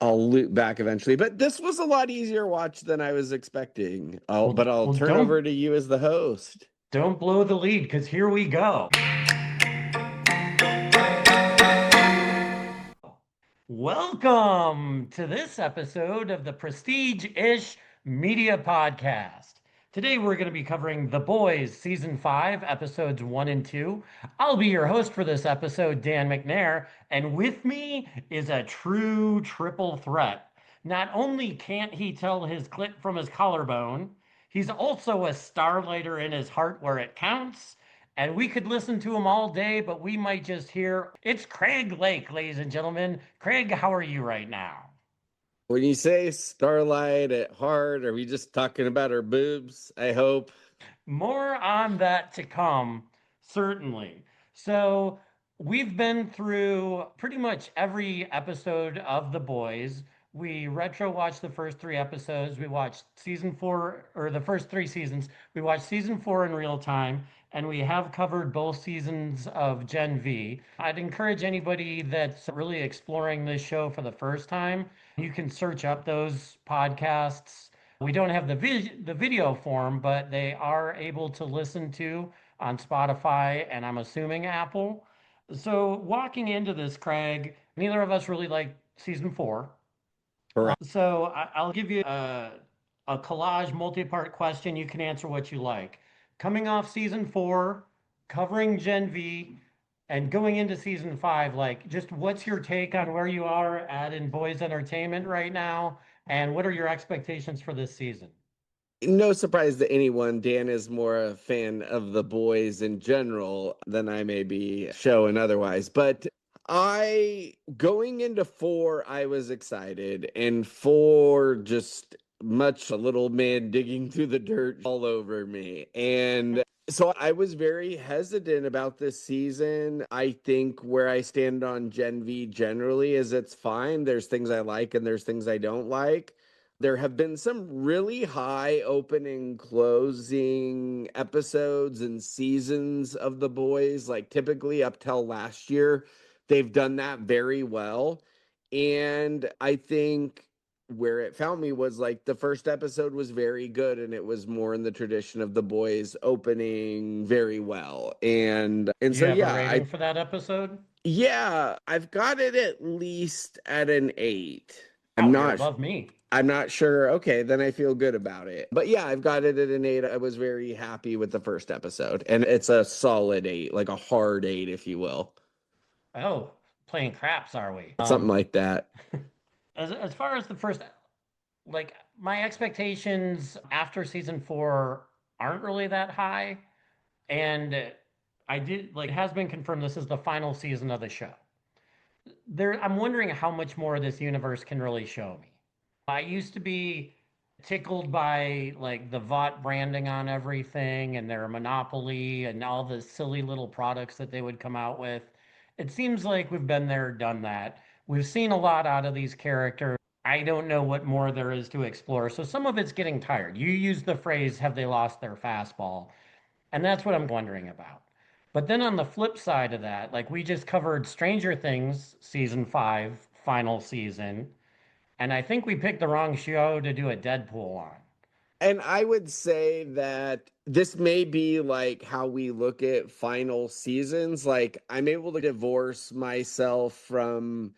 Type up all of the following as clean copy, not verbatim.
I'll loop back eventually. But this was a lot easier watch than I was expecting. But I'll Well, turn over to you as the host. don't blow the lead because here we go. Welcome to this episode of the Prestige-ish Media Podcast. Today we're going to be covering The Boys Season 5, Episodes 1 and 2. I'll be your host for this episode, Dan McNair, and with me is a true triple threat. Not only can't he tell his clit from his collarbone, he's also a starlighter in his heart where it counts. And we could listen to him all day, but we might just hear it's Craig Lake, ladies and gentlemen. Craig, how are you right now? When you say starlight at heart, are we just talking about our boobs? I hope. More on that to come, certainly. So, we've been through pretty much every episode of The Boys. We retro watched the first three episodes. We watched season four, or the first three seasons. We watched season four in real time, and we have covered both seasons of Gen V. I'd encourage anybody that's really exploring this show for the first time, you can search up those podcasts. We don't have the video form, but they are able to listen to on Spotify and I'm assuming Apple. So walking into this, Craig, neither of us really like season four. Correct. I'll give you a collage multi-part question. You can answer what you like. Coming off season four, covering Gen V, and going into season five, like just what's your take on where you are at in boys entertainment right now? And what are your expectations for this season? No surprise to anyone, Dan is more a fan of the boys in general than I may be showing otherwise. But going into four, I was excited, and four just much a little man digging through the dirt all over me. And so I was very hesitant about this season. I think where I stand on Gen V generally is it's fine. There's things I like and there's things I don't like. There have been some really high opening closing episodes and seasons of The Boys, like typically up till last year. They've done that very well. And I think where it found me was like the first episode was very good and it was more in the tradition of The Boys opening very well. And Do you so have a yeah, rating for that episode? I've got it at least at an 8. I'm Wow, you're not above me. I'm not sure. Okay, then I feel good about it. But yeah, I've got it at an 8. I was very happy with the first episode. And it's a solid 8, like a hard 8, if you will. Oh, playing craps, are we? Something like that. As far as the first, like my expectations after season four aren't really that high, and I did like it has been confirmed this is the final season of the show. I'm wondering how much more this universe can really show me. I used to be tickled by like the Vought branding on everything and their monopoly and all the silly little products that they would come out with. It seems like we've been there, done that. We've seen a lot out of these characters. I don't know what more there is to explore. So some of it's getting tired. You use the phrase, have they lost their fastball? And that's what I'm wondering about. But then on the flip side of that, like we just covered Stranger Things season 5, final season, and I think we picked the wrong show to do a Deadpool on. And I would say that this may be like how we look at final seasons. Like, I'm able to divorce myself from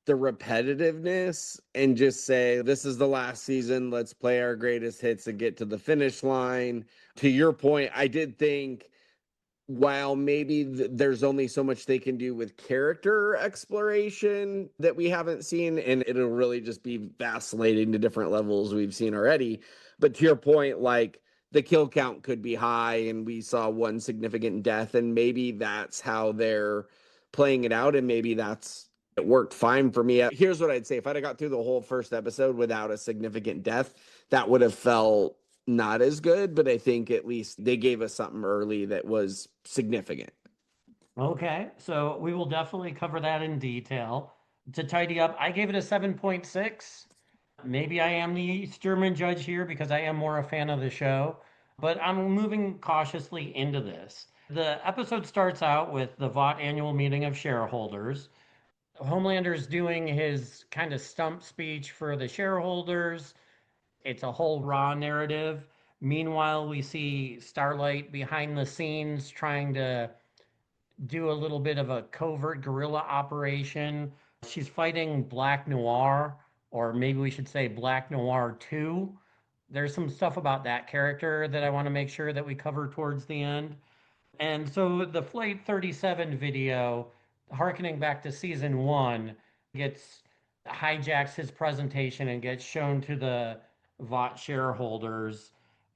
the repetitiveness and just say, this is the last season. Let's play our greatest hits and get to the finish line. To your point, I did think while maybe there's only so much they can do with character exploration that we haven't seen, and it'll really just be vacillating to different levels we've seen already. But to your point, like the kill count could be high, and we saw one significant death, and maybe that's how they're playing it out, and maybe that's it worked fine for me. Here's what I'd say: if I'd have got through the whole first episode without a significant death, that would have felt not as good, but I think at least they gave us something early that was significant. Okay, so we will definitely cover that in detail. To tidy up, I gave it a 7.6. Maybe I am the East German judge here because I am more a fan of the show, but I'm moving cautiously into this. The episode starts out with the Vought annual meeting of shareholders. Homelander's doing his kind of stump speech for the shareholders. It's a whole raw narrative. Meanwhile, we see Starlight behind the scenes trying to do a little bit of a covert guerrilla operation. She's fighting Black Noir, or maybe we should say Black Noir 2. There's some stuff about that character that I want to make sure that we cover towards the end. And so the Flight 37 video, harkening back to season one, gets hijacks his presentation and gets shown to the VOT shareholders.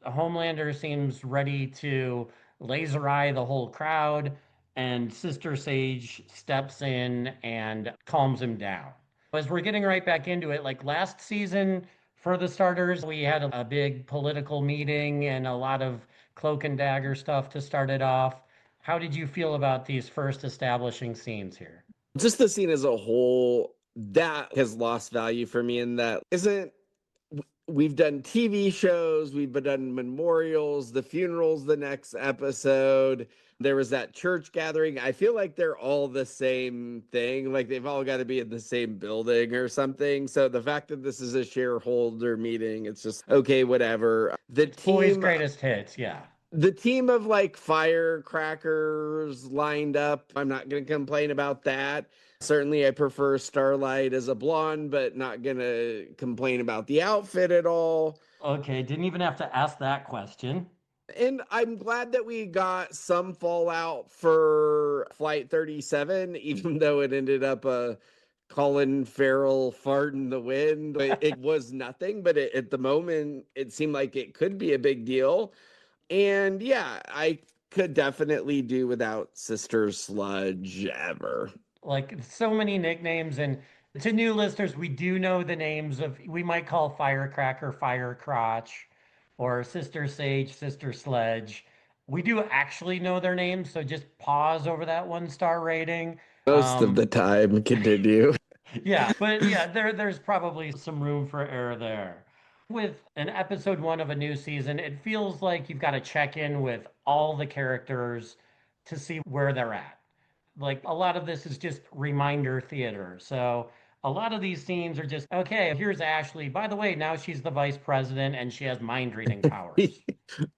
Homelander seems ready to laser eye the whole crowd, and Sister Sage steps in and calms him down. As we're getting right back into it, like last season, for the starters, we had a big political meeting and a lot of cloak and dagger stuff to start it off. How did you feel about these first establishing scenes here? Just the scene as a whole, that has lost value for me, and that isn't. We've done TV shows, we've done memorials, the funeral's the next episode. There was that church gathering. I feel like they're all the same thing. Like they've all got to be in the same building or something. So the fact that this is a shareholder meeting, it's just okay, whatever. The It's boys' team greatest hits, yeah. the team of like firecrackers lined up. I'm not going to complain about that. Certainly, I prefer Starlight as a blonde, but not going to complain about the outfit at all. Okay, didn't even have to ask that question. And I'm glad that we got some fallout for Flight 37, even though it ended up a Colin Farrell fart in the wind. It was nothing, but at the moment, it seemed like it could be a big deal. And yeah, I could definitely do without Sister Sludge ever. Like so many nicknames, and to new listeners, we do know the names of, we might call Firecracker Firecrotch or Sister Sage, Sister Sledge. We do actually know their names, so just pause over that 1 star rating. Most of Um, the time, continue. yeah, but yeah, there's probably some room for error there. With an episode one of a new season, it feels like you've got to check in with all the characters to see where they're at. Like a lot of this is just reminder theater. So a lot of these scenes are just, okay, here's Ashley. By the way, now she's the vice president and she has mind reading powers.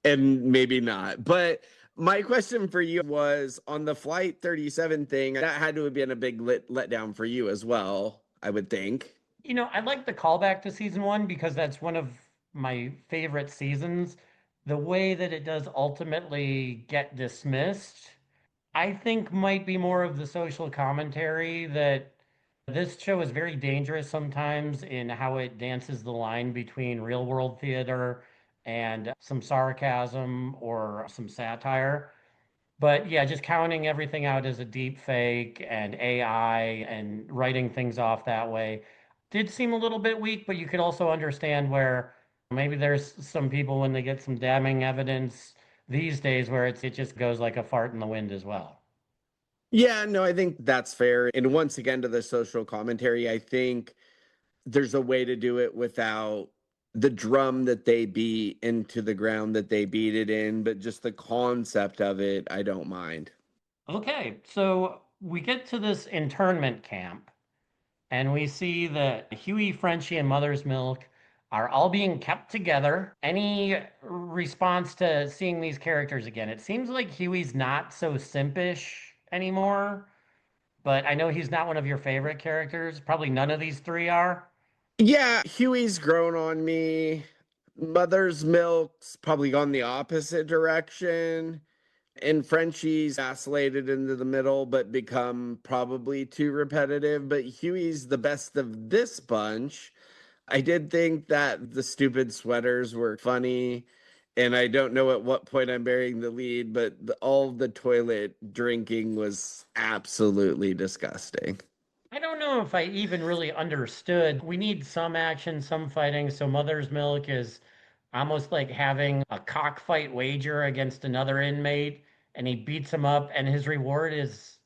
And maybe not. But my question for you was on the Flight 37 thing, that had to have been a big letdown for you as well, I would think. I like the callback to season one because that's one of my favorite seasons. The way that it does ultimately get dismissed, I think might be more of the social commentary that this show is very dangerous sometimes in how it dances the line between real world theater and some sarcasm or some satire. But yeah, just counting everything out as a deep fake and AI and writing things off that way did seem a little bit weak, but you could also understand where maybe there's some people when they get some damning evidence these days where it just goes like a fart in the wind as well. Yeah, no, I think that's fair. And once again, to the social commentary, I think there's a way to do it without the drum that they beat into the ground that they beat it in, but just the concept of it, I don't mind. Okay, so we get to this internment camp and we see that Huey, Frenchie, and Mother's Milk are all being kept together. Any response to seeing these characters again? It seems like Huey's not so simpish anymore, but I know he's not one of your favorite characters. Probably none of these three are. Yeah, Huey's grown on me. Mother's Milk's probably gone the opposite direction. And Frenchie's vacillated into the middle, but become probably too repetitive. But Huey's the best of this bunch. I did think that the stupid sweaters were funny. And I don't know at what point I'm burying the lead, but all the toilet drinking was absolutely disgusting. I don't know if I even really understood. We need some action, some fighting. So Mother's Milk is almost like having a cockfight wager against another inmate, and he beats him up, and his reward is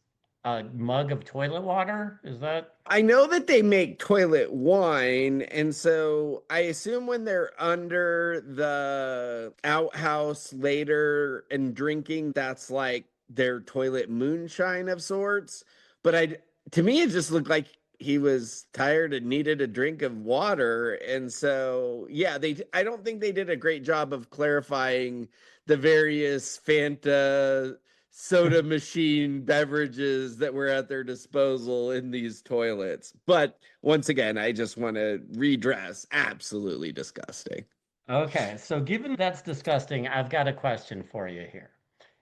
a mug of toilet water. Is that? I know that they make toilet wine, and so I assume when they're under the outhouse later and drinking, that's like their toilet moonshine of sorts. But to me, it just looked like he was tired and needed a drink of water. And so, yeah, I don't think they did a great job of clarifying the various Fanta soda machine beverages that were at their disposal in these toilets. But once again, I just want to redress absolutely disgusting. Okay, so given that's disgusting, I've got a question for you here.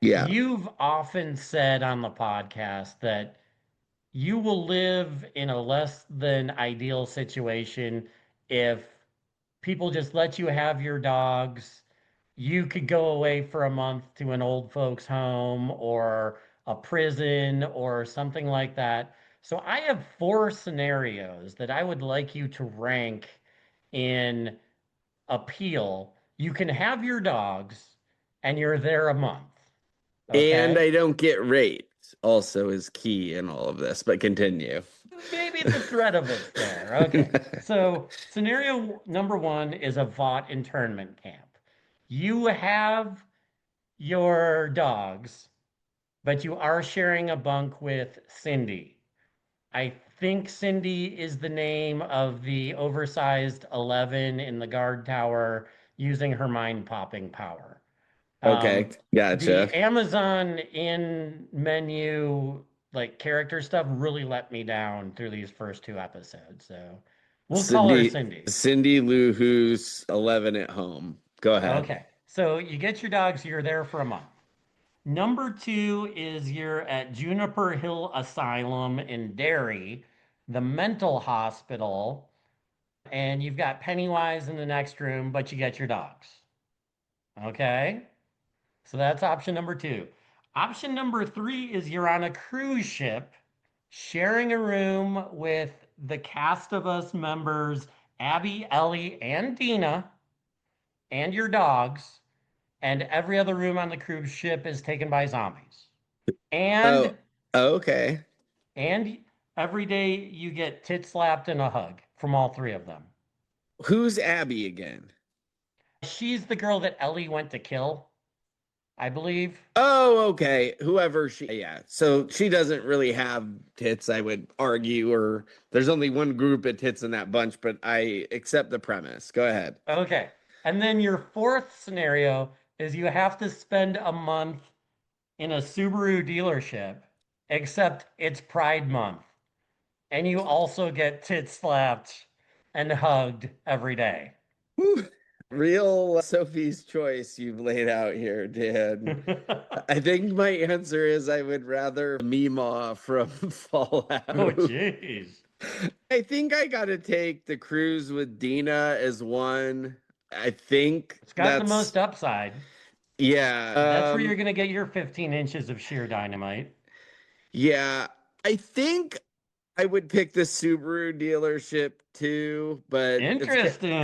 Yeah. You've often said on the podcast that you will live in a less than ideal situation if people just let you have your dogs. You could go away for a month to an old folks' home or a prison or something like that. So I have four scenarios that I would like you to rank in appeal. You can have your dogs and you're there a month. And Okay. I don't get raped, also is key in all of this, but continue. Maybe the threat of it's there. Okay. So, scenario number one is a VOT internment camp. You have your dogs, but you are sharing a bunk with Cindy. I think Cindy is the name of the oversized 11 in the guard tower using her mind popping power. Okay, The gotcha. Amazon in menu like character stuff really let me down through these first two episodes. So we'll call her Cindy. Cindy Lou Who's 11 at home. Go ahead. Okay. So you get your dogs, you're there for a month. Number two is you're at Juniper Hill Asylum in Derry, the mental hospital, and you've got Pennywise in the next room, but you get your dogs. Okay. So that's option number two. Option number three is you're on a cruise ship sharing a room with the cast of us members, Abby, Ellie, and Dina, and your dogs, and every other room on the cruise ship is taken by zombies. Oh, And okay. and every day you get tit slapped and a hug from all three of them. Who's Abby again? She's the girl that Ellie went to kill, I believe. Oh, okay. Whoever she, yeah. So she doesn't really have tits, I would argue, or there's only one group of tits in that bunch, but I accept the premise. Go ahead. Okay. And then your fourth scenario is you have to spend a month in a Subaru dealership, except it's Pride Month. And you also get tit slapped and hugged every day. Whew. Real Sophie's choice you've laid out here, Dan. I think my answer is I would rather Mima from Oh, Fallout. jeez. I think I got to take the cruise with Dina as one. I think It's got the that's most upside. That's yeah. where you're going to get your 15 inches of sheer dynamite. Yeah. I think I would pick the Subaru dealership too, but it's gonna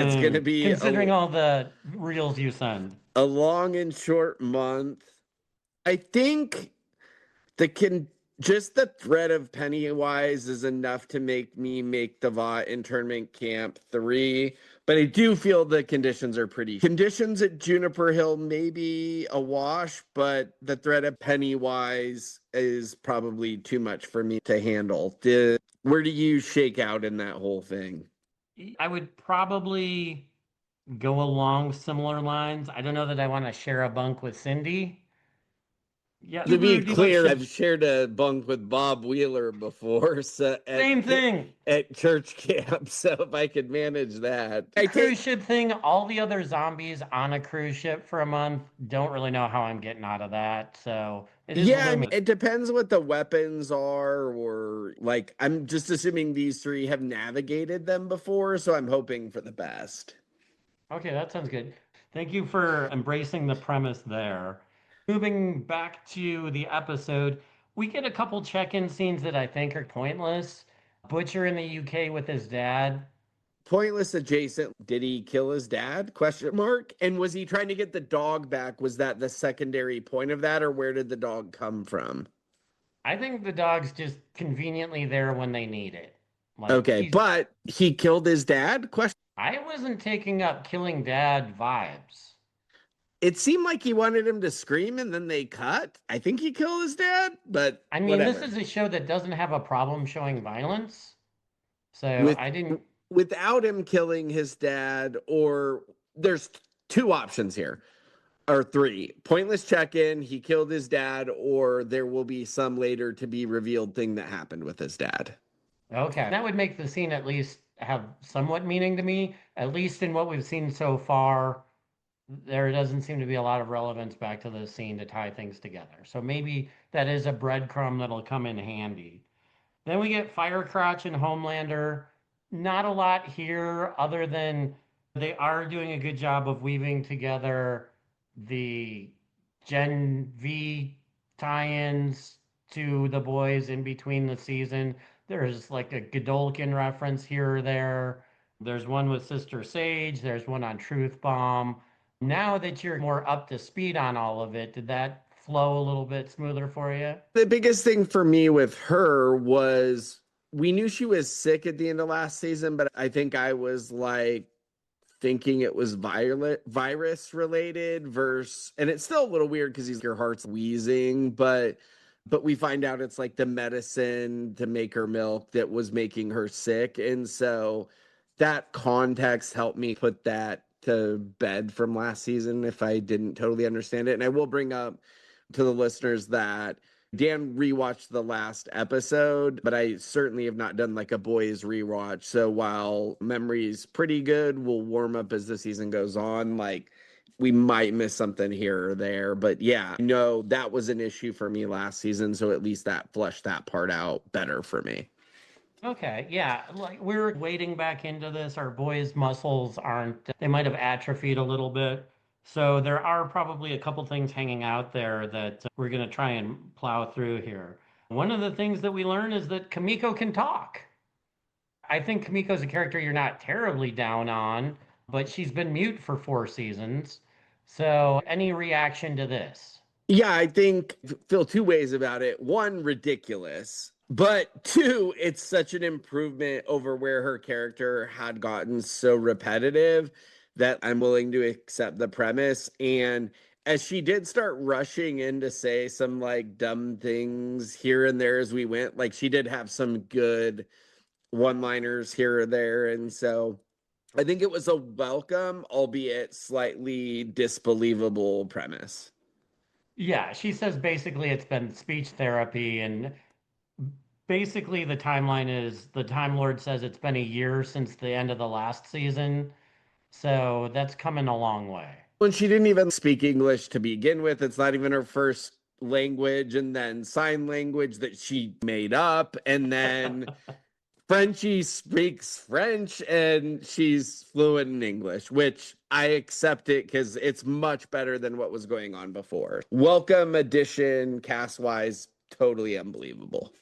Interesting. be Considering all the reels you send. a long and short month. I think the can just the threat of Pennywise is enough to make me make the Vought internment camp 3. But I do feel the conditions are pretty. Conditions at Juniper Hill may be a wash, but the threat of Pennywise is probably too much for me to handle. Where do you shake out in that whole thing? I would probably go along similar lines. I don't know that I want to share a bunk with Cindy. Yeah, To be Subaru clear, I've dealerships, shared a bunk with Bob Wheeler before, so same thing. at church camp. So if I could manage that, I Cruise take. ship thing, all the other zombies on a cruise ship for a month, don't really know how I'm getting out of that. So it is Yeah, I mean, limited. it depends what the weapons are, or like I'm just assuming these three have navigated them before, so I'm hoping for the best. Okay, that sounds good. Thank you for embracing the premise there. Moving back to the episode, we get a couple check-in scenes that I think are pointless. Butcher in the UK with his dad. Pointless adjacent. Did he kill his dad? Question mark. And was he trying to get the dog back? Was that the secondary point of that, or where did the dog come from? I think the dog's just conveniently there when they need it. Like Okay, he's but he killed his dad? Question. I wasn't taking up killing dad vibes. It seemed like he wanted him to scream and then they cut. I think he killed his dad, but I mean, this whatever. is a show that doesn't have a problem showing violence. So With I didn't. without him killing his dad, or there's two options here, or three. Pointless check-in, he killed his dad, or there will be some later to be revealed thing that happened with his dad. Okay. That would make the scene at least have somewhat meaning to me. At least in what we've seen so far, there doesn't seem to be a lot of relevance back to the scene to tie things together. So maybe that is a breadcrumb that'll come in handy. Then we get Firecrotch and Homelander. Not a lot here other than they are doing a good job of weaving together the Gen V tie-ins to the boys in between the season. There's like a Godolkin reference here or there. There's one with Sister Sage. There's one on Truth Bomb. Now that you're more up to speed on all of it, did that flow a little bit smoother for you? The biggest thing for me with her was we knew she was sick at the end of last season, but I think I was like thinking it was virus related versus, and it's still a little weird because your heart's wheezing, but we find out it's like the medicine to make her milk that was making her sick. And so that context helped me put that to bed from last season if I didn't totally understand it. And I will bring up to the listeners that Dan rewatched the last episode, but I certainly have not done like a boys rewatch. So while memory's pretty good, we'll warm up as the season goes on. Like we might miss something here or there, but yeah, no, that was an issue for me last season. So at least that fleshed that part out better for me. Okay, yeah, like we're wading back into this. Our boys' muscles aren't, they might have atrophied a little bit. So there are probably a couple things hanging out there that we're going to try and plow through here. One of the things that we learn is that Kamiko can talk. I think Kamiko's a character you're not terribly down on, but she's been mute for 4 seasons. So any reaction to this? Yeah, I think feel two ways about it. One, ridiculous. But two, it's such an improvement over where her character had gotten so repetitive that I'm willing to accept the premise. And as she did start rushing in to say some like dumb things here and there as we went, like she did have some good one-liners here or there. And so I think it was a welcome, albeit slightly disbelievable premise. Yeah, she says basically it's been speech therapy, and basically the timeline is the Time Lord says it's been a year since the end of the last season. So that's coming a long way. When she didn't even speak English to begin with, it's not even her first language, and then sign language that she made up, and then Frenchie speaks French and she's fluent in English, which I accept it because it's much better than what was going on before. Welcome addition, cast wise, totally unbelievable.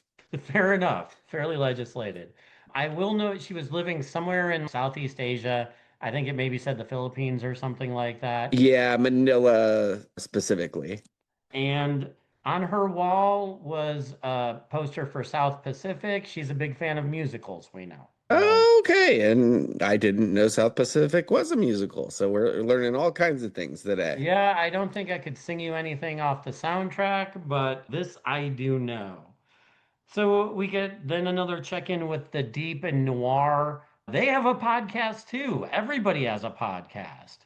Fair enough. Fairly legislated. I will note she was living somewhere in Southeast Asia. I think it maybe said the Philippines or something like that. Yeah, Manila specifically. And on her wall was a poster for South Pacific. She's a big fan of musicals, we know. So, Okay, and I didn't know South Pacific was a musical, so we're learning all kinds of things today. yeah, I don't think I could sing you anything off the soundtrack, but this I do know. So we get then another check-in with the Deep and Noir. They have a podcast too. Everybody has a podcast.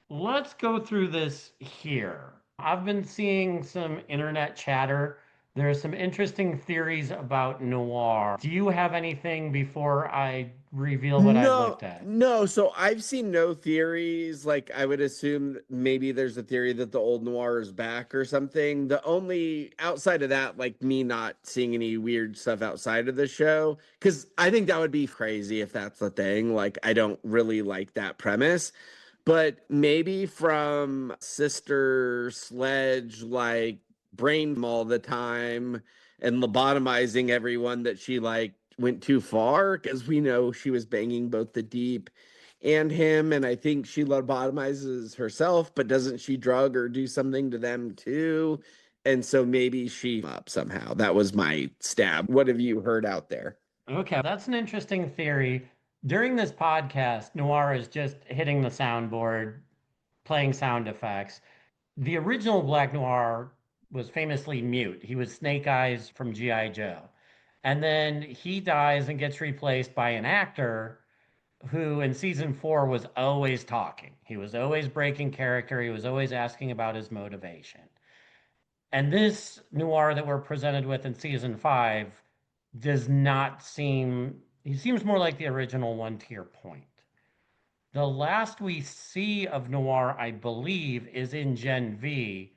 Let's go through this here. I've been seeing some internet chatter. There are some interesting theories about Noir. Do you have anything before I reveal what I've No, looked at? no. So I've seen no theories. Like I would assume maybe there's a theory that the old noir is back or something. The only outside of that, like me not seeing any weird stuff outside of the show, because I think that would be crazy if that's the thing. Like I don't really like that premise. But maybe from Sister Sledge, like brain all the time and lobotomizing everyone that she like went too far because we know she was banging both the deep and him. And I think she lobotomizes herself, but doesn't she drug or do something to them too? And so maybe she up somehow. That was my stab. What have you heard out there? Okay, that's an interesting theory. During this podcast, Noir is just hitting the soundboard, playing sound effects. The original Black Noir was famously mute. He was Snake Eyes from G.I. Joe. And then he dies and gets replaced by an actor who in season 4 was always talking. He was always breaking character. He was always asking about his motivation. And this Noir that we're presented with in season 5 does not seem, he seems more like the original one, to your point. The last we see of Noir, I believe, is in Gen V.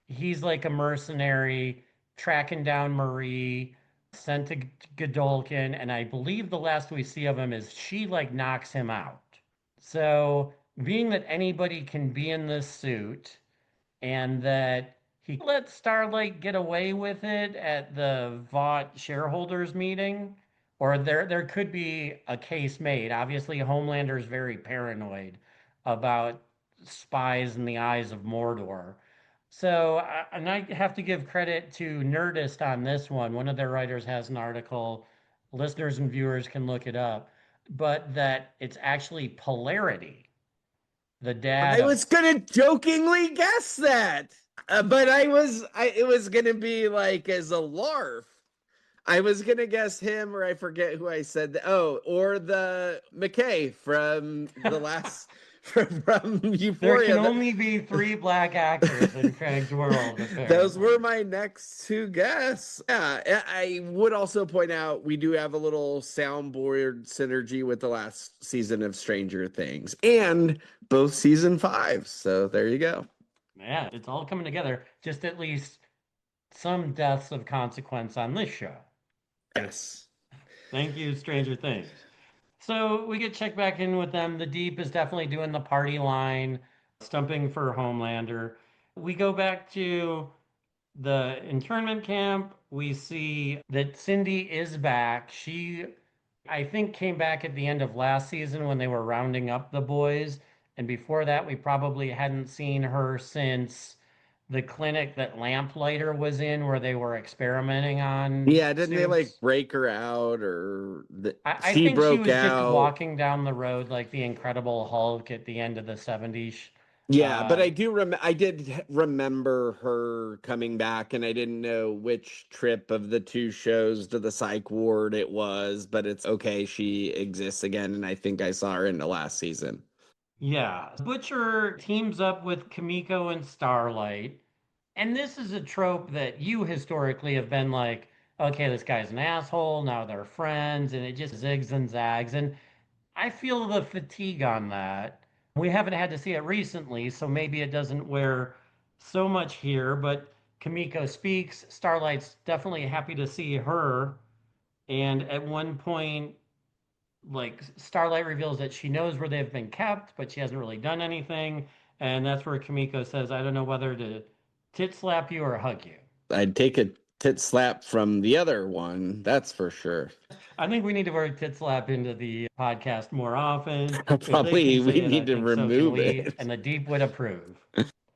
He's like a mercenary tracking down Marie, sent to Godolkin, and I believe the last we see of him is she like knocks him out. So, being that anybody can be in this suit and that he let Starlight get away with it at the Vought shareholders meeting, or there could be a case made. Obviously, Homelander is very paranoid about spies in the eyes of Mordor. So, and I have to give credit to Nerdist on this one. One of their writers has an article, listeners and viewers can look it up, but that it's actually polarity, the dad I of. was gonna jokingly guess that, but it was gonna be like as a larf. I was gonna guess him, or I forget who I said that. Oh, or the McKay from the last from There can Euphoria. only be three black actors in Craig's world, Those were apparently. my next two guess. Yeah, I would also point out we do have a little soundboard synergy with the last season of Stranger Things and both season fives. So there you go. Yeah, it's all coming together. Just at least some deaths of consequence on this show. Yes. Thank you, Stranger Things. So we get checked back in with them. The Deep is definitely doing the party line, stumping for Homelander. We go back to the internment camp. We see that Cindy is back. She, I think, came back at the end of last season when they were rounding up the boys. And before that, we probably hadn't seen her since the clinic that Lamplighter was in, where they were experimenting on Yeah, didn't they like suits. break her out or I she think she broke was just out? walking down the road like the Incredible Hulk at the end of the 70s. Yeah, but Uh, I did remember her coming back, and I didn't know which trip of the two shows to the psych ward it was, but it's okay. She exists again, and I think I saw her in the last season. yeah. Butcher teams up with Kimiko and Starlight. And this is a trope that you historically have been like, okay, this guy's an asshole. Now they're friends. And it just zigs and zags. And I feel the fatigue on that. We haven't had to see it recently, so maybe it doesn't wear so much here. But Kimiko speaks. Starlight's definitely happy to see her. And at one point, like Starlight reveals that she knows where they've been kept, but she hasn't really done anything. And that's where Kimiko says, I don't know whether to tit slap you or hug you. I'd take a tit slap from the other one, that's for sure. I think we need to work tit slap into the podcast more often. If they can Probably say we it, I need to think so can remove we. it. And the Deep would approve.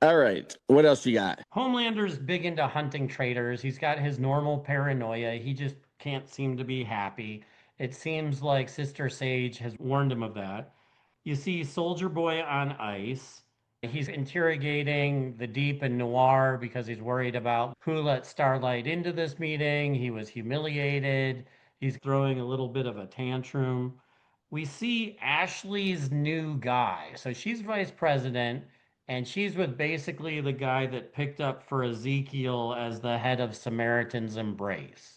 All right, what else you got? Homelander's big into hunting traitors. He's got his normal paranoia. He just can't seem to be happy. It seems like Sister Sage has warned him of that. You see Soldier Boy on ice. He's interrogating the Deep and Noir because he's worried about who let Starlight into this meeting. He was humiliated. He's throwing a little bit of a tantrum. We see Ashley's new guy. So she's vice president, and she's with basically the guy that picked up for Ezekiel as the head of Samaritan's Embrace.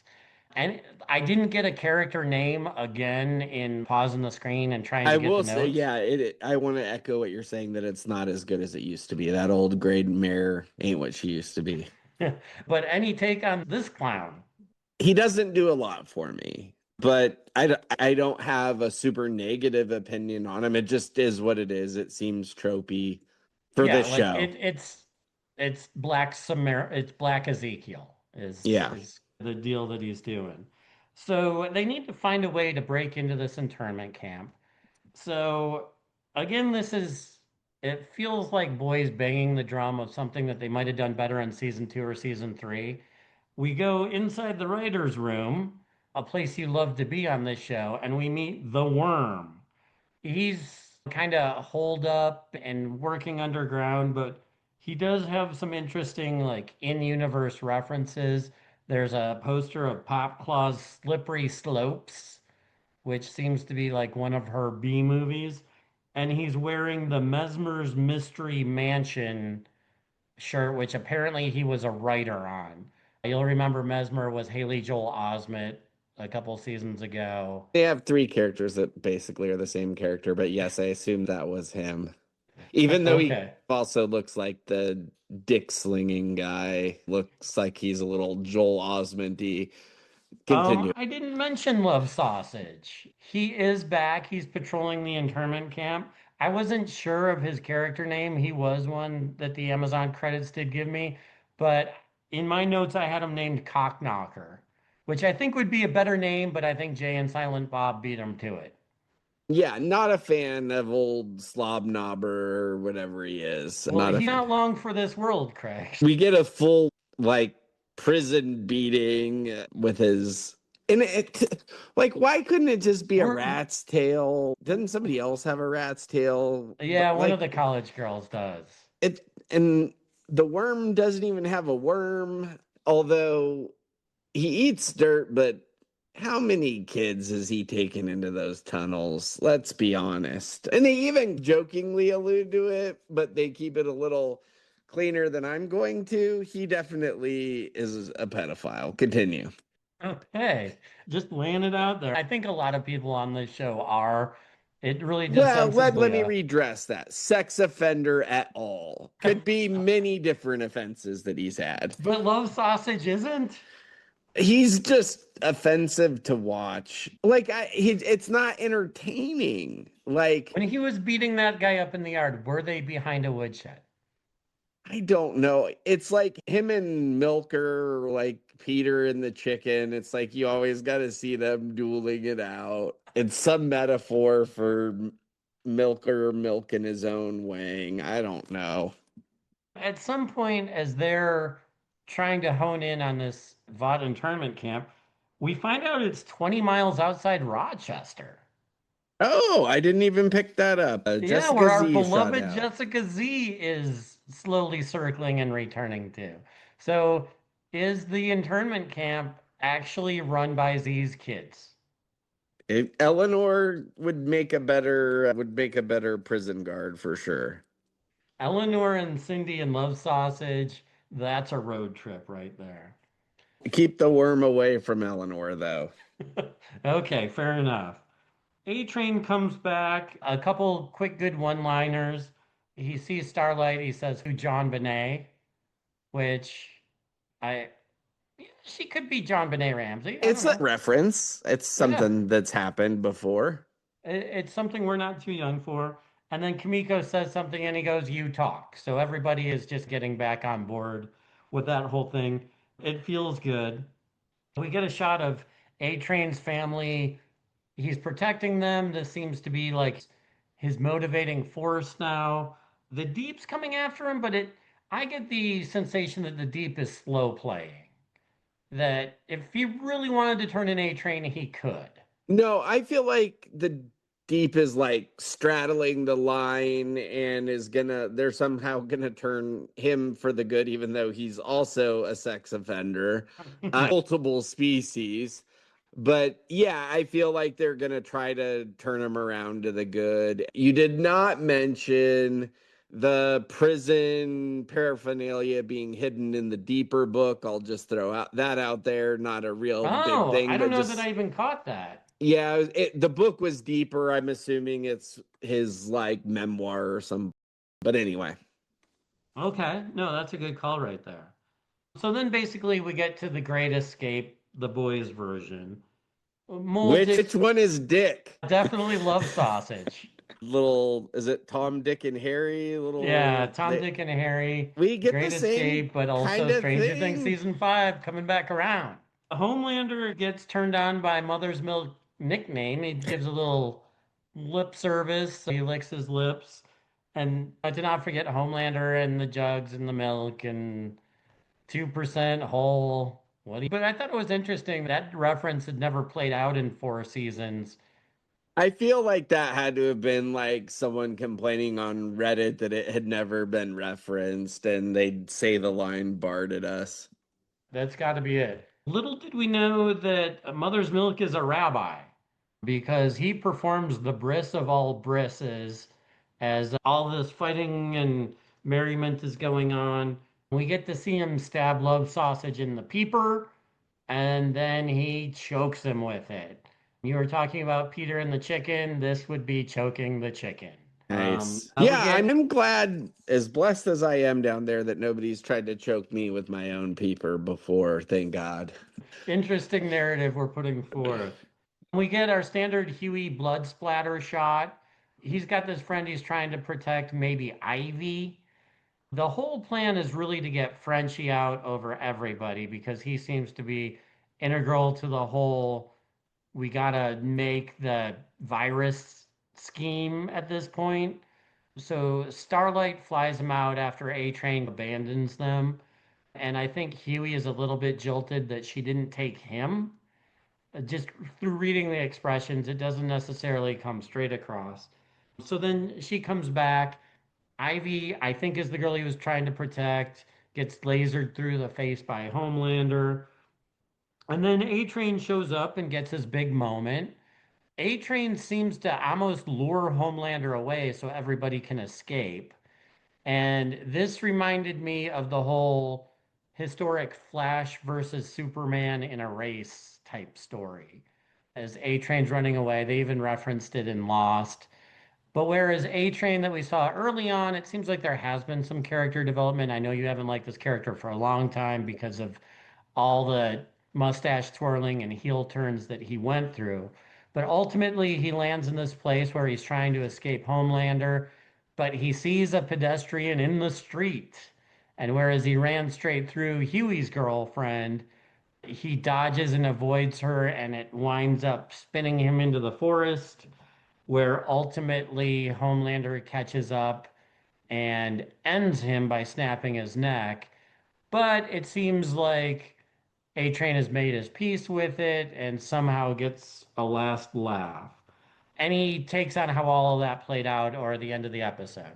And I didn't get a character name again in pausing the screen and trying to I get the will say, notes. yeah, I want to echo what you're saying that it's not as good as it used to be. That old grade mare ain't what she used to be. But any take on this clown? He doesn't do a lot for me, but I don't have a super negative opinion on him. It just is what it is. It seems tropey for Yeah, this like show. it's Black Samar it's Black Ezekiel Yeah. is the deal that he's doing. So they need to find a way to break into this internment camp. So again, this is it feels like boys banging the drum of something that they might have done better in season 2 or season 3. We go inside the writer's room, a place you love to be on this show, and we meet the Worm. He's kind of holed up and working underground, but he does have some interesting like in-universe references. There's a poster of Pop Claw's Slippery Slopes, which seems to be like one of her B movies, and he's wearing the Mesmer's Mystery Mansion shirt, which apparently he was a writer on. You'll remember Mesmer was Haley Joel Osment a couple seasons ago. They have three characters that basically are the same character, but yes, I assume that was him. Even though he Okay. also looks like the dick slinging guy, looks like he's a little Joel Osment-y. Continue. I didn't mention Love Sausage. He is back. He's patrolling the internment camp. I wasn't sure of his character name. He was one that the Amazon credits did give me, but in my notes I had him named Cockknocker, which I think would be a better name, but I think Jay and Silent Bob beat him to it. Yeah, not a fan of old Slob Knobber or whatever he is. Well, Not a he's fan. not long for this world, Craig. We get a full like prison beating with his and it like why couldn't it just be a We're rat's tail? Doesn't somebody else have a rat's tail? Yeah, one of Like the college girls does. it and the worm doesn't even have a worm, although he eats dirt, but how many kids has he taken into those tunnels? Let's be honest. And they even jokingly allude to it, but they keep it a little cleaner than I'm going to. He definitely is a pedophile. Continue. Okay, just laying it out there. I think a lot of people on this show are. It really just Well, let sensibly, me redress that. Sex offender at all. Could be many different offenses that he's had. but love sausage isn't. He's just offensive to watch. It's not entertaining. Like When he was beating that guy up in the yard, were they behind a woodshed? I don't know. It's like him and Milker, like Peter and the chicken. It's like you always got to see them dueling it out. It's some metaphor for Milker milking his own wang. I don't know. At some point, as they're trying to hone in on this VOD internment camp, we find out it's 20 miles outside Rochester. Oh, I didn't even pick that up. Yeah, Jessica where our Z shot beloved out. Jessica Z is slowly circling and returning to. So, is the internment camp actually run by Z's kids? Eleanor would make a better prison guard for sure. Eleanor and Cindy and Love Sausage, that's a road trip right there. Keep the worm away from Eleanor, though. Okay, fair enough. A Train comes back, a couple quick good one-liners. He sees Starlight, he says, "Who, John Bonet?" Which I she could be John Benet Ramsey. I It's don't a know. reference. It's Yeah, something that's happened before. it's something we're not too young for. And then Kimiko says something and he goes, "You talk." So everybody is just getting back on board with that whole thing. It feels good. We get a shot of A Train's family. He's protecting them. This seems to be like his motivating force now. The Deep's coming after him, but I get the sensation that the Deep is slow playing. That if he really wanted to turn an A Train, he could. No, I feel like the deep is like straddling the line and they're somehow gonna turn him for the good, even though he's also a sex offender, multiple species. But yeah, I feel like they're gonna try to turn him around to the good. You did not mention the prison paraphernalia being hidden in the deeper book. I'll just throw out that out there. Not a real big Oh, I thing, don't but know that just I even caught that. yeah, the book was deeper. I'm assuming it's his like memoir or some. But anyway, Okay, no, that's a good call right there. So then basically we get to the Great Escape, the boys' version. which Moldick one is Dick? definitely loves sausage. Little is it Tom, Dick, and Harry? Yeah, Little Tom, Dick, and Harry, we get the Great same Escape, but kind also of Stranger Things thing. season 5 coming back around. Homelander gets turned on by Mother's Milk nickname. He gives a little lip service. He licks his lips. And I did not forget Homelander and the jugs and the milk and 2% whole. But I thought it was interesting that reference had never played out in 4 seasons. I feel like that had to have been like someone complaining on Reddit that it had never been referenced and they'd say the line barred at us. That's got to be it. Little did we know that Mother's Milk is a rabbi because he performs the bris of all brisses as all this fighting and merriment is going on. We get to see him stab Love Sausage in the peeper, and then he chokes him with it. You were talking about Peter and the chicken. This would be choking the chicken. Nice. We Yeah, get I'm glad, as blessed as I am down there, that nobody's tried to choke me with my own peeper before. Thank God. interesting narrative we're putting forth. We get our standard Huey blood splatter shot. He's got this friend he's trying to protect, maybe Ivy. The whole plan is really to get Frenchie out over everybody because he seems to be integral to the whole we gotta make the virus scheme at this point. So Starlight flies him out after A Train abandons them. And I think Huey is a little bit jilted that she didn't take him. Just through reading the expressions, it doesn't necessarily come straight across. So then she comes back. Ivy, I think, is the girl he was trying to protect, gets lasered through the face by Homelander. And then A Train shows up and gets his big moment. A Train seems to almost lure Homelander away so everybody can escape. And this reminded me of the whole historic Flash versus Superman in a race type story. As A Train's running away, they even referenced it in Lost. But whereas A Train that we saw early on, it seems like there has been some character development. I know you haven't liked this character for a long time because of all the mustache twirling and heel turns that he went through. But ultimately, he lands in this place where he's trying to escape Homelander, but he sees a pedestrian in the street. And whereas he ran straight through Huey's girlfriend, he dodges and avoids her, and it winds up spinning him into the forest, where ultimately Homelander catches up and ends him by snapping his neck. But it seems like A Train has made his peace with it and somehow gets a last laugh. Any takes on how all of that played out or the end of the episode?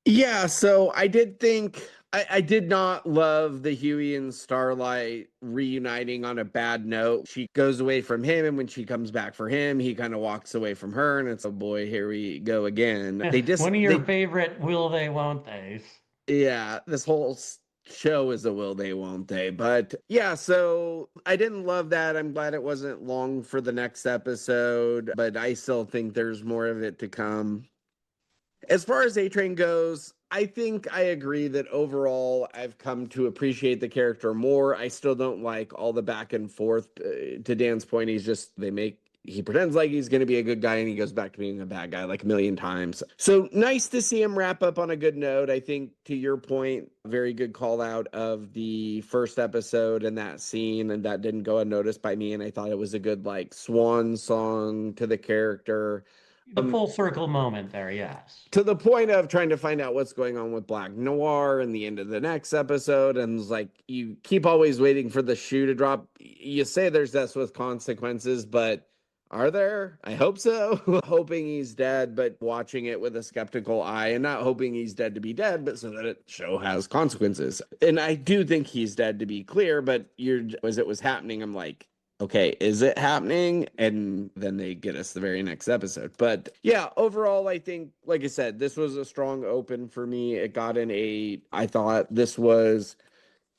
Yeah, so I did think I did not love the Huey and Starlight reuniting on a bad note. She goes away from him, and when she comes back for him, he kind of walks away from her, and it's, oh boy, here we go again. One of your favorite will they, won't theys. Yeah, this whole show is a will they, won't they? But yeah, so I didn't love that. I'm glad it wasn't long for the next episode, but I still think there's more of it to come. As far as A Train goes, I think I agree that overall I've come to appreciate the character more. I still don't like all the back and forth. To Dan's point, he pretends like he's going to be a good guy and he goes back to being a bad guy like a million times. So nice to see him wrap up on a good note. I think to your point, very good call out of the first episode and that scene, and that didn't go unnoticed by me. And I thought it was a good like swan song to the character. The full circle moment there, yes. To the point of trying to find out what's going on with Black Noir and the end of the next episode. And it's like, you keep always waiting for the shoe to drop. You say there's deaths with consequences, but are there? I hope so. Hoping he's dead, but watching it with a skeptical eye, and not hoping he's dead to be dead, but so that it show has consequences. And I do think he's dead, to be clear, but as it was happening, I'm like, okay, is it happening? And then they get us the very next episode. But yeah, overall, I think, like I said, this was a strong open for me. It got an 8. I thought this was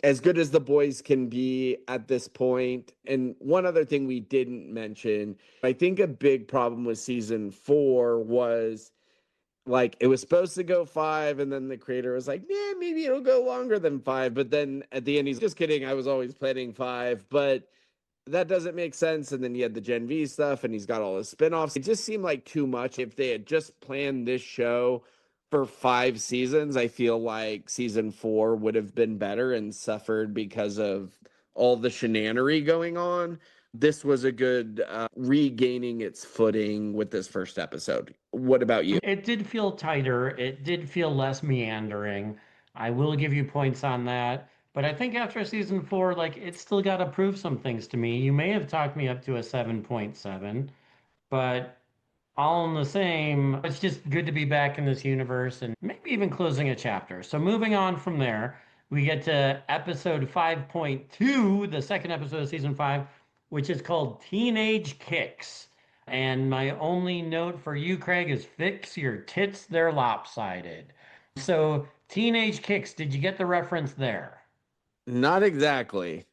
as good as the boys can be at this point. And one other thing we didn't mention, I think a big problem with season 4 was like it was supposed to go 5, and then the creator was like, yeah, maybe it'll go longer than 5. But then at the end, he's just kidding. I was always planning 5. But that doesn't make sense. And then he had the Gen V stuff and he's got all his spinoffs. It just seemed like too much. If they had just planned this show for 5 seasons, I feel like season 4 would have been better and suffered because of all the shenanery going on. This was a good regaining its footing with this first episode. What about you? It did feel tighter. It did feel less meandering. I will give you points on that. But I think after season 4, like it's still got to prove some things to me. You may have talked me up to a 7.7, but all in the same. It's just good to be back in this universe and maybe even closing a chapter. So moving on from there, we get to episode 5.2, the second episode of season 5, which is called Teenage Kicks. And my only note for you, Craig, is fix your tits, they're lopsided. So, Teenage Kicks, did you get the reference there? Not exactly.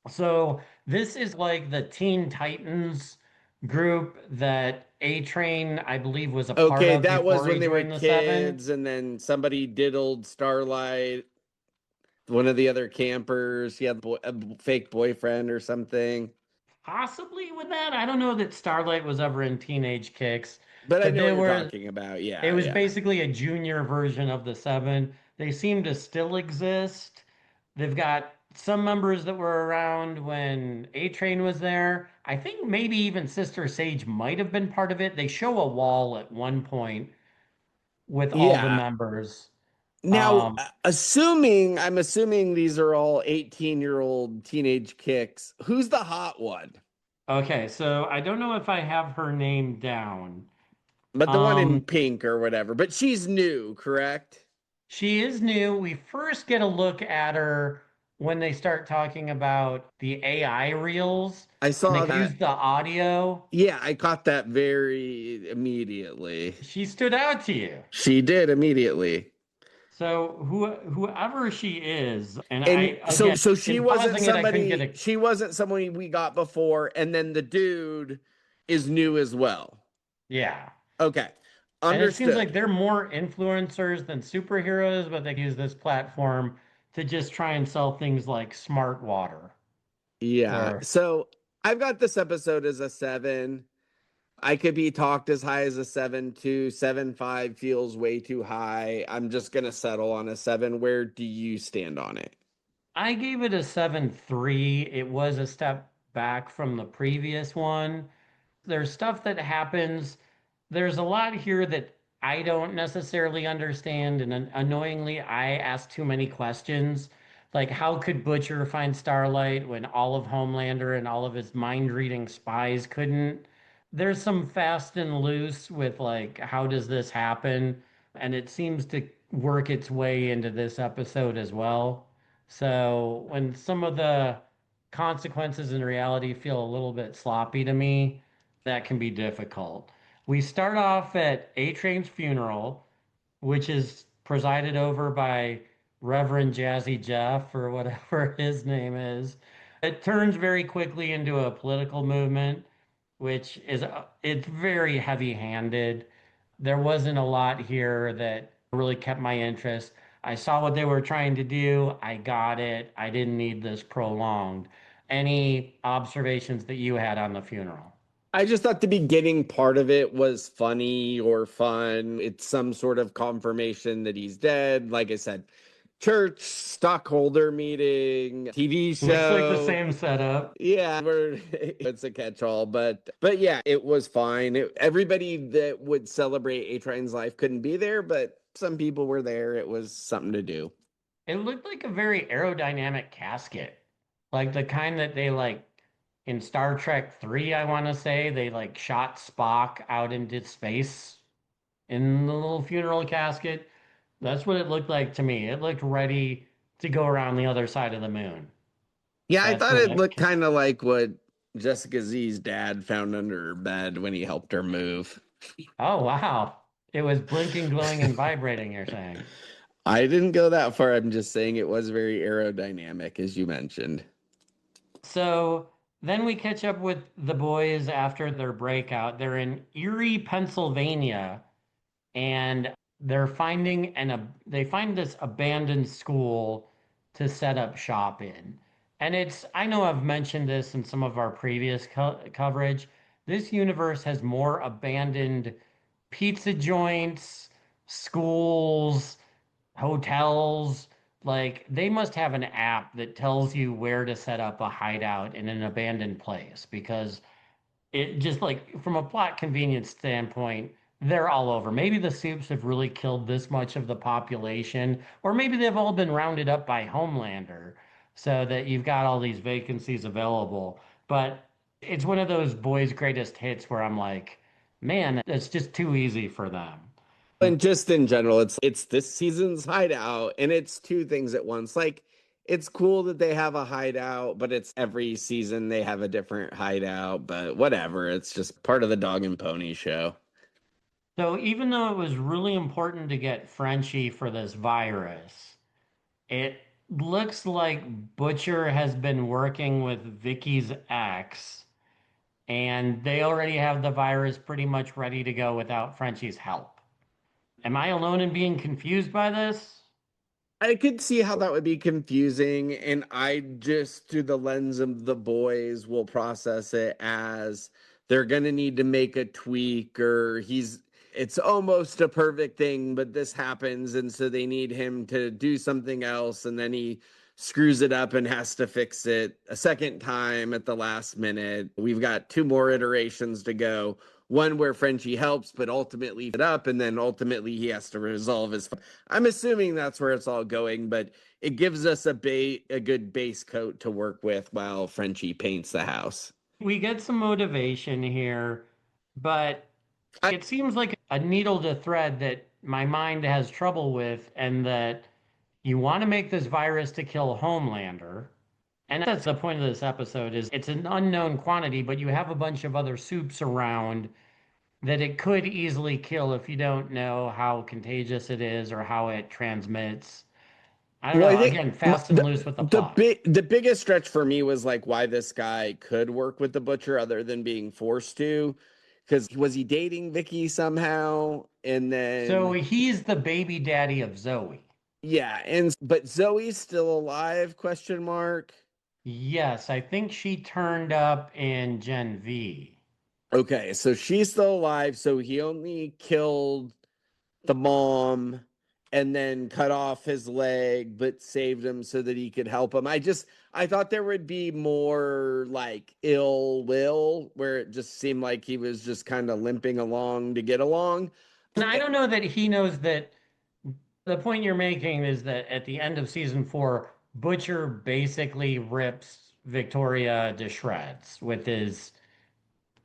So this is like the Teen Titans group that A Train, I believe, was a part Okay, of that was before when he they were joined the Seven. kids, and then somebody diddled Starlight, one of the other campers. He had a fake boyfriend or something. Possibly with that. I don't know that Starlight was ever in Teenage Kicks, But I but know what they you're were, talking about. it Yeah, was yeah. basically a junior version of the Seven. They seem to still exist. They've got some members that were around when A Train was there. I think maybe even Sister Sage might have been part of it. They show a wall at one point with all the Yeah. members. Now, Um, I'm assuming these are all 18-year-old teenage kicks. Who's the hot one? okay, so I don't know if I have her name down. But the one in Um, pink or whatever. But she's new, correct? she is new. We first get a look at her when they start talking about the AI reels I and saw they that. use the audio. Yeah, I caught that very immediately. She stood out to you. She did immediately. So whoever she is, and And I again so she in wasn't pausing it, I couldn't get somebody a she wasn't somebody we got before, and then the dude is new as well. yeah. Okay. And it seems like Understood. they're more influencers than superheroes, but they use this platform to just try and sell things like smart water Yeah. or So I've got this episode as a 7. I could be talked as high as a 7 too. 7.5 feels way too high. I'm just gonna settle on a 7. Where do you stand on it? I gave it a 7.3. It was a step back from the previous one. There's stuff that happens. There's a lot here that I don't necessarily understand, and annoyingly, I ask too many questions. Like, how could Butcher find Starlight when all of Homelander and all of his mind-reading spies couldn't? There's some fast and loose with like, how does this happen? And it seems to work its way into this episode as well. So when some of the consequences in reality feel a little bit sloppy to me, that can be difficult. We start off at A Train's funeral, which is presided over by Reverend Jazzy Jeff or whatever his name is. It turns very quickly into a political movement, which is it's very heavy-handed. There wasn't a lot here that really kept my interest. I saw what they were trying to do. I got it. I didn't need this prolonged. Any observations that you had on the funeral? I just thought the beginning part of it was funny or fun. It's some sort of confirmation that he's dead. Like I said, church, stockholder meeting, TV Looks like the show. same setup. Yeah, it's a catch-all, but yeah, it was fine. Everybody that would celebrate A Train's life couldn't be there, but some people were there. It was something to do. It looked like a very aerodynamic casket. Like the kind that they like in Star Trek 3, I want to say, they like shot Spock out into space in the little funeral casket. That's what it looked like to me. It looked ready to go around the other side of the moon. Yeah, I That's thought what it it. looked kind of like what Jessica Z's dad found under her bed when he helped her move. Oh, wow. It was blinking, glowing, and vibrating, you're saying. I didn't go that far. I'm just saying it was very aerodynamic, as you mentioned. So then we catch up with the boys after their breakout. They're in Erie, Pennsylvania, and they find this abandoned school to set up shop in. And it's I know I've mentioned this in some of our previous coverage. This universe has more abandoned pizza joints, schools, hotels. Like they must have an app that tells you where to set up a hideout in an abandoned place because it just like from a plot convenience standpoint, they're all over. Maybe the soups have really killed this much of the population, or maybe they've all been rounded up by Homelander so that you've got all these vacancies available. But it's one of those boys' greatest hits where I'm like, Man, it's just too easy for them. And just in general, it's this season's hideout, and it's two things at once. Like it's cool that they have a hideout, but it's every season they have a different hideout, but whatever. It's just part of the dog and pony show. So even though it was really important to get Frenchie for this virus, it looks like Butcher has been working with Vicky's ex, and they already have the virus pretty much ready to go without Frenchie's help. Am I alone in being confused by this? I could see how that would be confusing, and I just, through the lens of the boys, will process it as they're going to need to make a tweak, or it's almost a perfect thing, but this happens, and so they need him to do something else, and then he screws it up and has to fix it a second time at the last minute. We've got two more iterations to go. One where Frenchie helps, but ultimately it up, and then ultimately he has to resolve his. I'm assuming that's where it's all going, but it gives us a good base coat to work with while Frenchie paints the house. We get some motivation here, but I, it seems like a needle to thread that my mind has trouble with, and that you want to make this virus to kill Homelander. And that's the point of this episode is it's an unknown quantity, but you have a bunch of other soups around that it could easily kill if you don't know how contagious it is or how it transmits. I don't well, I know. think Again, fast and loose with the plot. the biggest stretch for me was like why this guy could work with the butcher other than being forced to, because was he dating Vicky somehow, and So then he's the baby daddy of Zoe. yeah, and but Zoe's still alive? Question mark. Yes, I think she turned up in Gen V. Okay, so she's still alive. So he only killed the mom and then cut off his leg, but saved him so that he could help him. I thought there would be more like ill will where it just seemed like he was just kind of limping along to get along. And I Eh, don't know that he knows that the point you're making is that at the end of season four, Butcher basically rips Victoria to shreds with his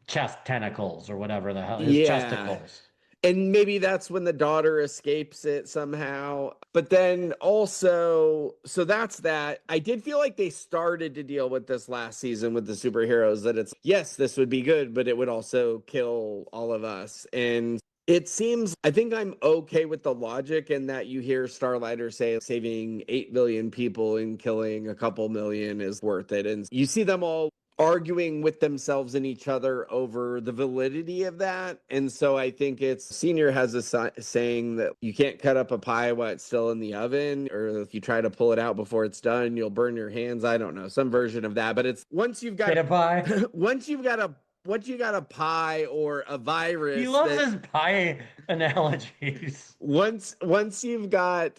chest tentacles or whatever the hell, his Yeah. chesticles. And maybe that's when the daughter escapes it somehow. But then also, so that's that. I did feel like they started to deal with this last season with the superheroes, that it's, yes, this would be good, but it would also kill all of us. And it seems, I think I'm okay with the logic in that you hear Starlighter say saving 8 billion people and killing a couple million is worth it. And you see them all arguing with themselves and each other over the validity of that. And so I think it's Senior has a saying that you can't cut up a pie while it's still in the oven, or if you try to pull it out before it's done, you'll burn your hands. I don't know, some version of that. But it's once you've got Beta pie. once you've got a once you got a pie or a He virus loves that his pie analogies. once you've got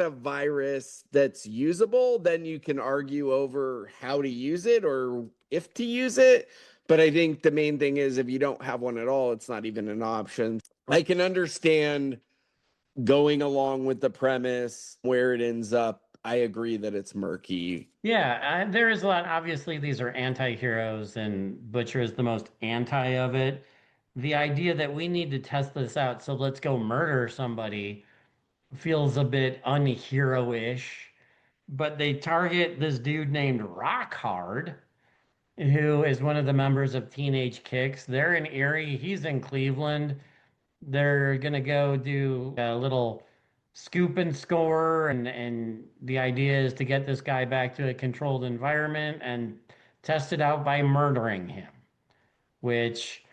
a virus that's usable, then you can argue over how to use it or if to use it. But I think the main thing is if you don't have one at all, it's not even an option. I can understand going along with the premise where it ends up. I agree that it's murky. Yeah, there is a lot. Obviously, these are anti-heroes, and Butcher is the most anti of it. The idea that we need to test this out, so let's go murder somebody, feels a bit unhero-ish. But they target this dude named Rockhard, who is one of the members of Teenage Kicks. They're in Erie, he's in Cleveland. They're gonna go do a little scoop and score, and the idea is to get this guy back to a controlled environment and test it out by murdering him, which,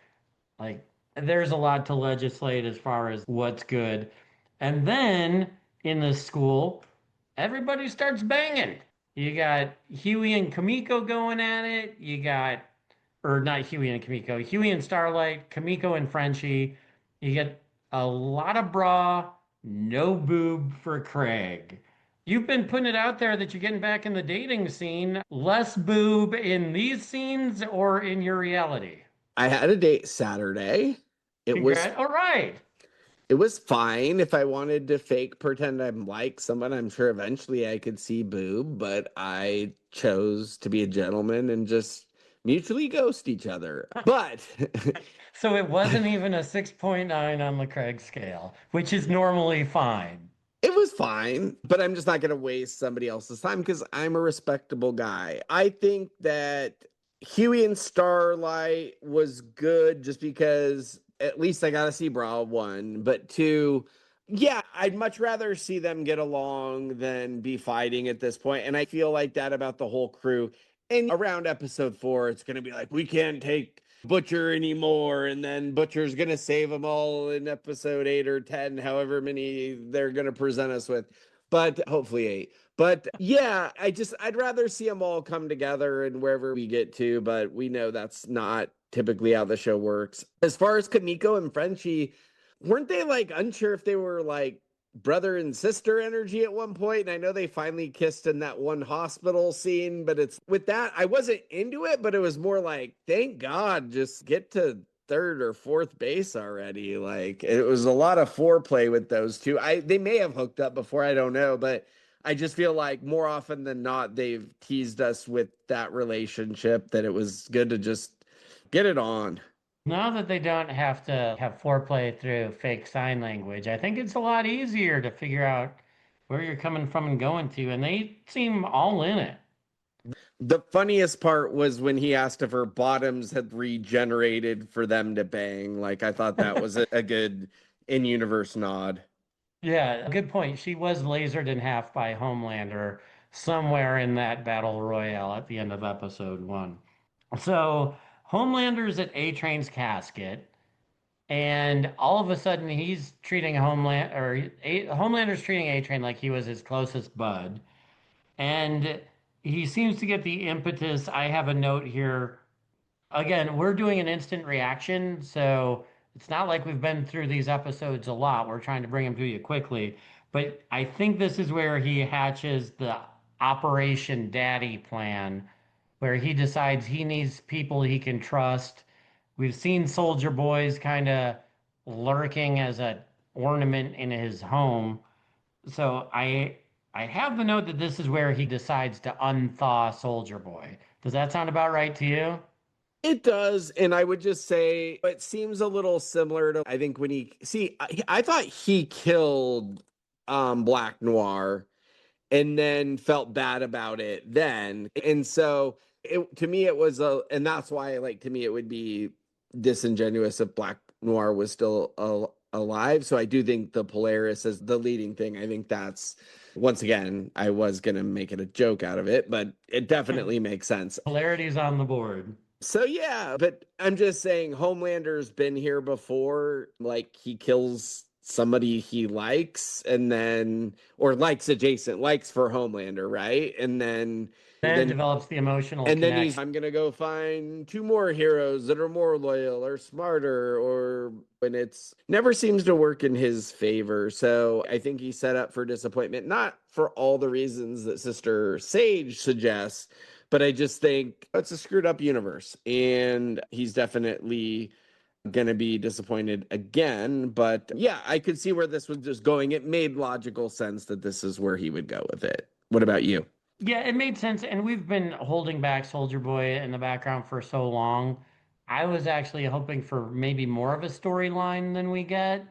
like, there's a lot to legislate as far as what's good. And then in the school, everybody starts banging. You got Huey and Kamiko going at it. You got, or not Huey and Kamiko, Huey and Starlight, Kamiko and Frenchie. You get a lot of bra, no boob for Craig. You've been putting it out there that you're getting back in the dating scene. Less boob in these scenes or in your reality? I had a date Saturday. It was Congrats. All right. it was fine. If I wanted to fake pretend I'm like someone, I'm sure eventually I could see boob, but I chose to be a gentleman and just mutually ghost each other. But So it wasn't even a 6.9 on the Craig scale, which is normally fine. it was fine, but I'm just not going to waste somebody else's time because I'm a respectable guy. I think that Huey and Starlight was good just because at least I got to see Bra one, but two, yeah, I'd much rather see them get along than be fighting at this point. And I feel like that about the whole crew. And around episode 4, it's going to be like, we can't take Butcher anymore, and then Butcher's gonna save them all in episode 8 or 10, however many they're gonna present us with, but hopefully 8. But yeah, I'd rather see them all come together and wherever we get to, but we know that's not typically how the show works. As far as Kamiko and Frenchie, weren't they like unsure if they were like brother and sister energy at one point? And I know they finally kissed in that one hospital scene, but it's with that, I wasn't into it, but it was more like, thank God, just get to third or fourth base already. Like it was a lot of foreplay with those two. They may have hooked up before, I don't know, but I just feel like more often than not, they've teased us with that relationship that it was good to just get it on. Now that they don't have to have foreplay through fake sign language, I think it's a lot easier to figure out where you're coming from and going to, and they seem all in it. The funniest part was when he asked if her bottoms had regenerated for them to bang. Like, I thought that was a good in universe nod. Yeah, good point. She was lasered in half by Homelander somewhere in that battle royale at the end of episode 1. So Homelander's at A Train's casket, and all of a sudden he's treating Homelander's treating A Train like he was his closest bud. And he seems to get the impetus. I have a note here. Again, we're doing an instant reaction, so it's not like we've been through these episodes a lot. We're trying to bring them to you quickly. But I think this is where he hatches the Operation Daddy plan, where he decides he needs people he can trust. We've seen Soldier Boys kind of lurking as an ornament in his home. So I have the note that this is where he decides to unthaw Soldier Boy. Does that sound about right to you? It does. And I would just say it seems a little similar to, I think, when I thought he killed Black Noir and then felt bad about it then. And so to me, it was and that's why, like, to me, it would be disingenuous if Black Noir was still alive. So I do think the Polaris is the leading thing. I think that's, once again, I was going to make it a joke out of it, but it definitely makes sense. Polarity's on the board. So yeah, but I'm just saying Homelander's been here before. Like he kills somebody he likes and then or likes adjacent, likes for Homelander, right? Then Then develops the emotional and then he's connection. I'm gonna go find two more heroes that are more loyal or smarter or when it's never seems to work in his favor. So I think he's set up for disappointment, not for all the reasons that Sister Sage suggests, but I just think it's a screwed up universe. And he's definitely gonna be disappointed again. But yeah, I could see where this was just going. It made logical sense that this is where he would go with it. What about you? Yeah, it made sense. And we've been holding back Soldier Boy in the background for so long. I was actually hoping for maybe more of a storyline than we get.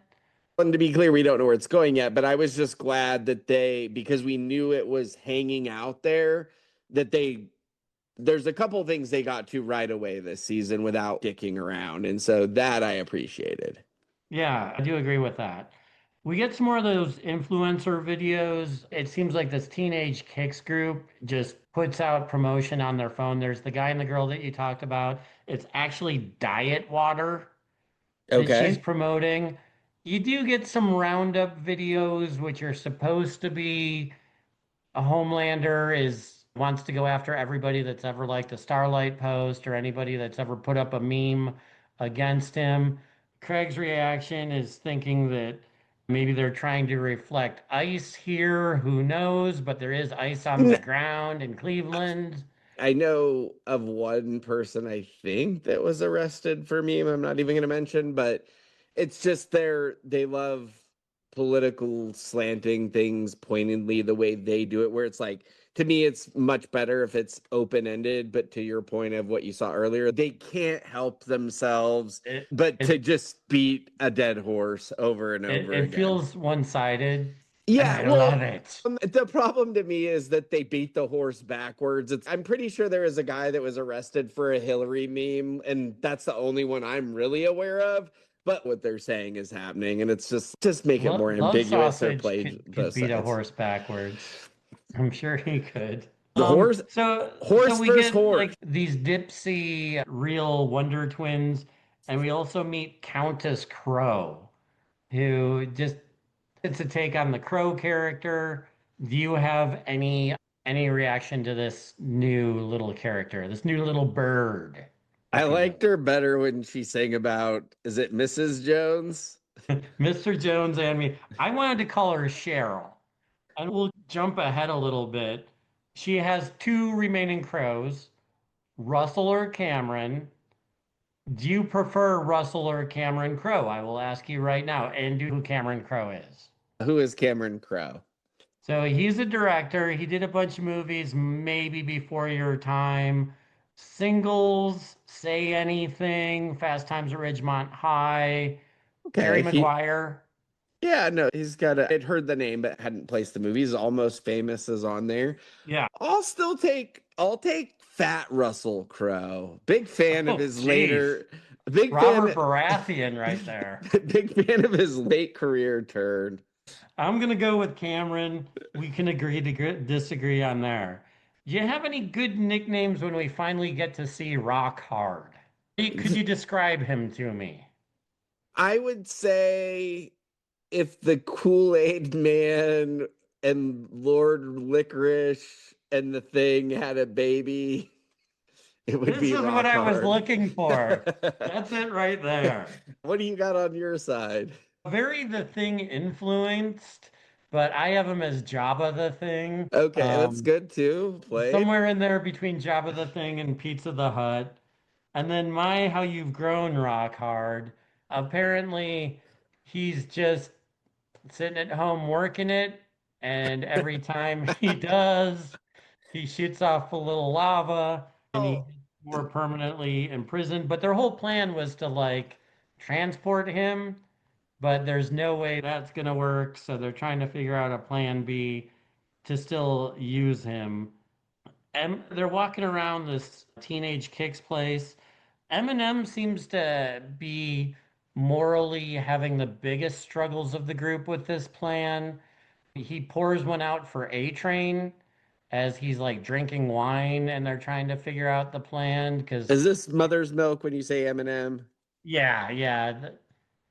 And to be clear, we don't know where it's going yet, but I was just glad that because we knew it was hanging out there, that there's a couple things they got to right away this season without dicking around. And so that I appreciated. Yeah, I do agree with that. We get some more of those influencer videos. It seems like this teenage kicks group just puts out promotion on their phone. There's the guy and the girl that you talked about. It's actually diet water that she's Okay. promoting. You do get some roundup videos, which are supposed to be a Homelander is wants to go after everybody that's ever liked a Starlight post or anybody that's ever put up a meme against him. Craig's reaction is thinking that maybe they're trying to reflect ice here. Who knows? But there is ice on the ground in Cleveland. I know of one person I think that was arrested for meme. I'm not even going to mention, but it's just they love political slanting things pointedly the way they do it, where it's like, to me, it's much better if it's open ended. But to your point of what you saw earlier, they can't help themselves It but to it just beat a dead horse over and it, over it again. feels one-sided, and Yeah, I love well, it. the problem to me is that they beat the horse backwards. I'm pretty sure there is a guy that was arrested for a Hillary meme, and that's the only one I'm really aware of. But what they're saying is happening, and it's just make it more Love ambiguous or Sausage play could both beat a sides. horse backwards. I'm sure he could. The horse, So horse we versus get horse. like these Dipsy real Wonder Twins, and we also meet Countess Crow, who just it's a take on the Crow character. Do you have any reaction to this new little character, this new little bird, I if you will? liked her better when she sang about, is it Mrs. Jones? Mr. Jones and me. I wanted to call her Cheryl. And we'll jump ahead a little bit. She has two remaining crows, Russell or Cameron. Do you prefer Russell or Cameron Crowe? I will ask you right now. And do you know who Cameron Crowe is? Who is Cameron Crowe? So he's a director. He did a bunch of movies, maybe before your time. Singles, Say Anything, Fast Times at Ridgemont High, Jerry Okay, Maguire. yeah, no, he's got a, I'd heard the name but hadn't placed the movie. He's Almost Famous is on there. Yeah. I'll take Fat Russell Crowe. Big fan of Oh, his jeez. later, big Robert fan, Baratheon right there. big fan of his late career turn. I'm gonna go with Cameron. We can agree to disagree on there. Do you have any good nicknames when we finally get to see Rock Hard? Could you describe him to me? I would say if the Kool-Aid Man and Lord Licorice and the Thing had a baby, it would This be is what Rock I was Hard. looking for. That's it right there. What do you got on your side? Very the Thing influenced, but I have him as Jabba the Thing. Okay, that's good too. Played. Somewhere in there between Jabba the Thing and Pizza the Hut. And then my How You've Grown Rock Hard. Apparently, he's just sitting at home working it, and every time he does, he shoots off a little lava and he's Oh, more permanently imprisoned. But their whole plan was to like transport him, but there's no way that's gonna work. So they're trying to figure out a plan B to still use him. And they're walking around this teenage kicks place. Eminem seems to be morally having the biggest struggles of the group with this plan. He pours one out for A Train as he's like drinking wine and they're trying to figure out the plan because is this Mother's Milk when you say Eminem? yeah,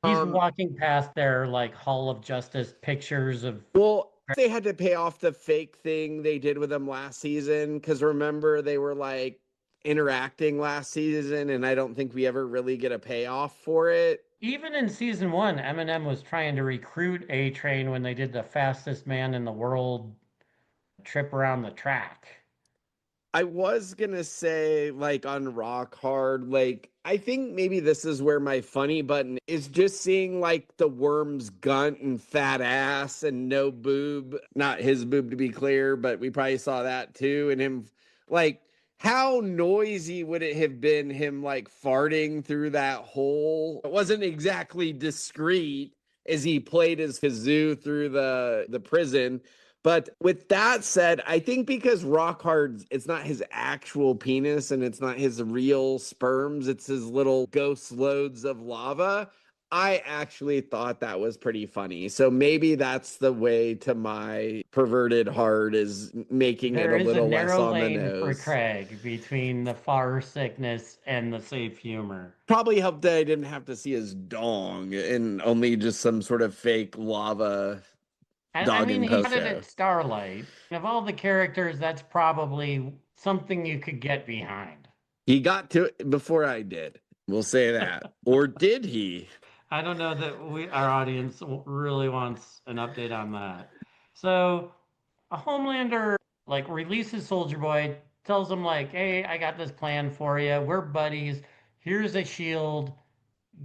he's Um, walking past their like Hall of Justice pictures of well, they had to pay off the fake thing they did with them last season because remember they were like interacting last season, and I don't think we ever really get a payoff for it. even in season one, Eminem was trying to recruit A Train when they did the fastest man in the world trip around the track. I was gonna say, like on Rock Hard, like I think maybe this is where my funny button is just seeing like the worm's gunt and fat ass and no boob. Not his boob to be clear, but we probably saw that too. And him like how noisy would it have been him like farting through that hole? It wasn't exactly discreet as he played his kazoo through the prison. But with that said, I think because Rock Hard, it's not his actual penis and it's not his real sperms, it's his little ghost loads of lava. I actually thought that was pretty funny. So maybe that's the way to my perverted heart is making it There a is a little less narrow on the lane for nose. Craig between the far sickness and the safe humor. Probably helped that I didn't have to see his dong and only just some sort of fake lava And I dog mean, and he post got it show. at Starlight. Of all the characters, that's probably something you could get behind. He got to it before I did. We'll say that. Or did he? I don't know that our audience really wants an update on that. So, a Homelander like releases Soldier Boy, tells him like, "Hey, I got this plan for you. We're buddies. Here's a shield.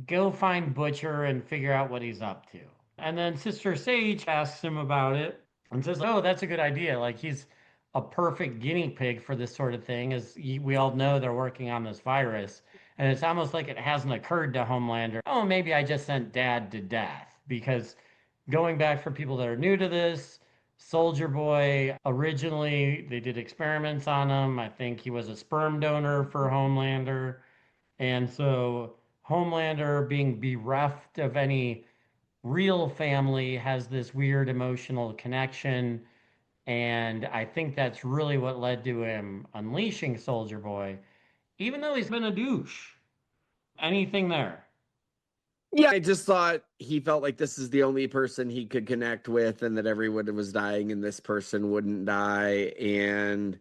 Go find Butcher and figure out what he's up to." And then Sister Sage asks him about it and says, "Oh, that's a good idea. Like he's a perfect guinea pig for this sort of thing, as we all know they're working on this virus." And it's almost like it hasn't occurred to Homelander, "Oh, maybe I just sent Dad to death." Because going back for people that are new to this, Soldier Boy, originally they did experiments on him. I think he was a sperm donor for Homelander. And so Homelander being bereft of any real family has this weird emotional connection. And I think that's really what led to him unleashing Soldier Boy, even though he's been a douche. Anything there? Yeah, I just thought he felt like this is the only person he could connect with and that everyone was dying and this person wouldn't die. And,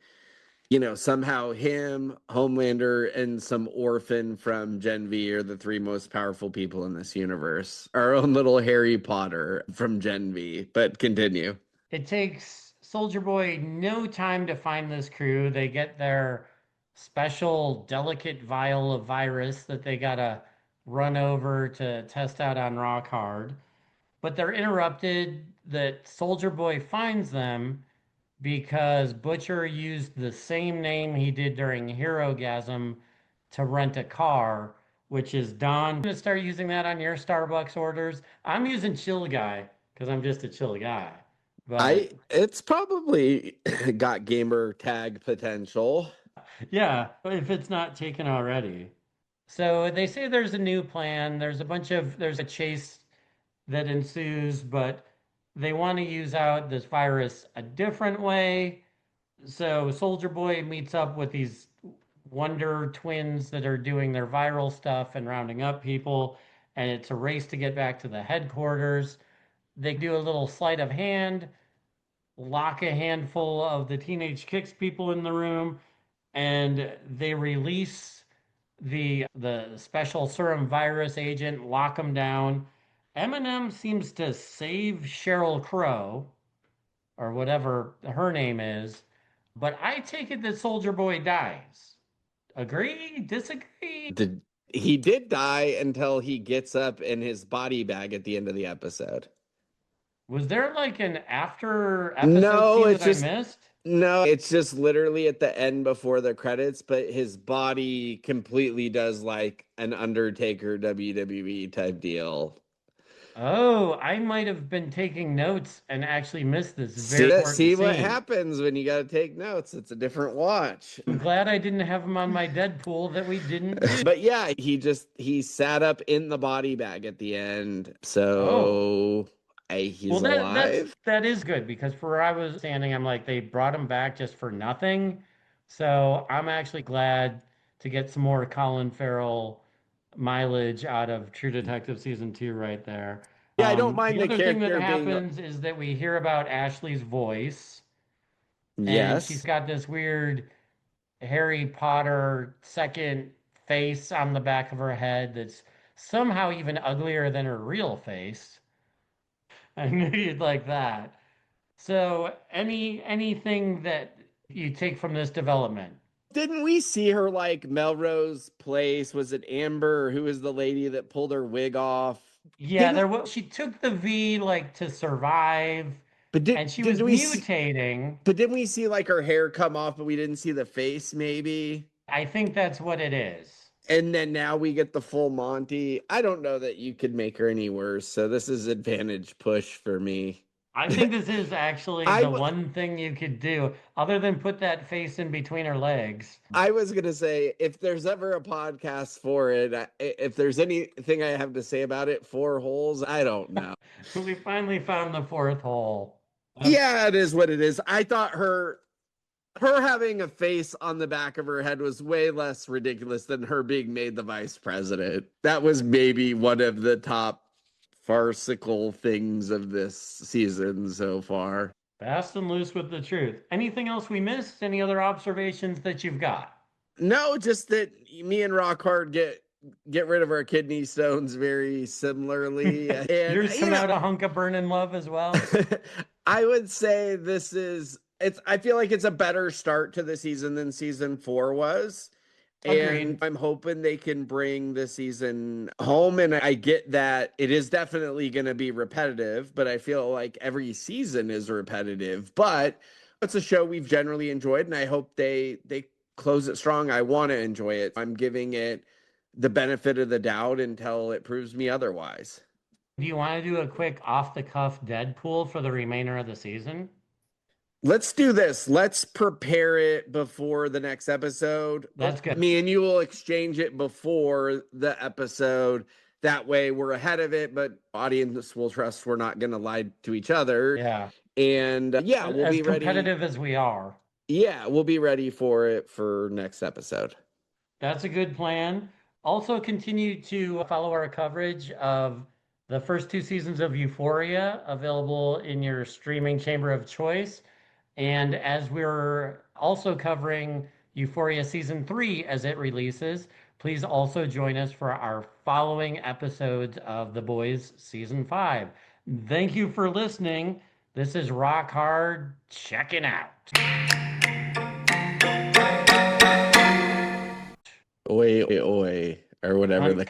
somehow him, Homelander, and some orphan from Gen V are the three most powerful people in this universe. Our own little Harry Potter from Gen V. But continue. It takes Soldier Boy no time to find this crew. They get their special delicate vial of virus that they gotta run over to test out on Rockhard. But they're interrupted that Soldier Boy finds them because Butcher used the same name he did during Herogasm to rent a car, which is Don. I'm gonna start using that on your Starbucks orders. I'm using Chill Guy because I'm just a chill guy. But It's probably got gamer tag potential. yeah, if it's not taken already. So they say there's a new plan. There's a chase that ensues, but they want to use out this virus a different way. So Soldier Boy meets up with these Wonder Twins that are doing their viral stuff and rounding up people, and it's a race to get back to the headquarters. They do a little sleight of hand, lock a handful of the Teenage Kicks people in the room, and they release the special serum virus agent, lock them down. Eminem seems to save Cheryl Crow, or whatever her name is, but I take it that Soldier Boy dies. Agree? Disagree? He did die until he gets up in his body bag at the end of the episode. Was there like an after episode No, scene it's that I just missed? no, it's just literally at the end before the credits, but his body completely does like an Undertaker WWE type deal. Oh, I might have been taking notes and actually missed this very See that? important See what scene. happens when you got to take notes. It's a different watch. I'm glad I didn't have him on my Deadpool that we didn't do. But yeah, he sat up in the body bag at the end. Oh, So well, he's alive. that is good because for where I was standing, I'm like they brought him back just for nothing. So I'm actually glad to get some more Colin Farrell mileage out of True Detective season 2 right there. Yeah, I don't mind The the other thing that character being. happens is that we hear about Ashley's voice, and she's Yes. got this weird Harry Potter second face on the back of her head that's somehow even uglier than her real face. I knew you'd like that. So, anything that you take from this development? Didn't we see her like Melrose Place? Was it Amber? Who was the lady that pulled her wig off? Yeah, Didn't there was she took the V like to survive, but and she did was we see, mutating. but didn't we see like her hair come off, but we didn't see the face maybe? I think that's what it is. And then now we get the full Monty. I don't know that you could make her any worse. So this is advantage push for me. I think this is actually I the w- one thing you could do other than put that face in between her legs. I was gonna say if there's ever a podcast for it, if there's anything I have to say about it, four holes. I don't know. We finally found the fourth hole. Yeah, it is what it is. I thought her having a face on the back of her head was way less ridiculous than her being made the vice president. That was maybe one of the top farcical things of this season so far. Fast and loose with the truth. Anything else we missed? Any other observations that you've got? No, just that me and Rockhard get rid of our kidney stones very similarly. And Yours come out a hunk of burning love as well. I would say this is it's I feel like it's a better start to the season than season 4 was. And Agreed. I'm hoping they can bring the season home. And I get that it is definitely going to be repetitive, but I feel like every season is repetitive. But it's a show we've generally enjoyed, and I hope they close it strong. I want to enjoy it. I'm giving it the benefit of the doubt until it proves me otherwise. Do you want to do a quick off the cuff Deadpool for the remainder of the season? Let's do this. Let's prepare it before the next episode. That's good. Me and you will exchange it before the episode. That way we're ahead of it, but audience will trust we're not going to lie to each other. Yeah. And yeah, we'll As be ready. competitive as we are. Yeah, we'll be ready for it for next episode. That's a good plan. Also, continue to follow our coverage of the first two seasons of Euphoria, available in your streaming chamber of choice. And as we're also covering Euphoria season 3 as it releases, please also join us for our following episodes of The Boys season 5. Thank you for listening. This is Rock Hard checking out. Oi, oi, oi, or whatever the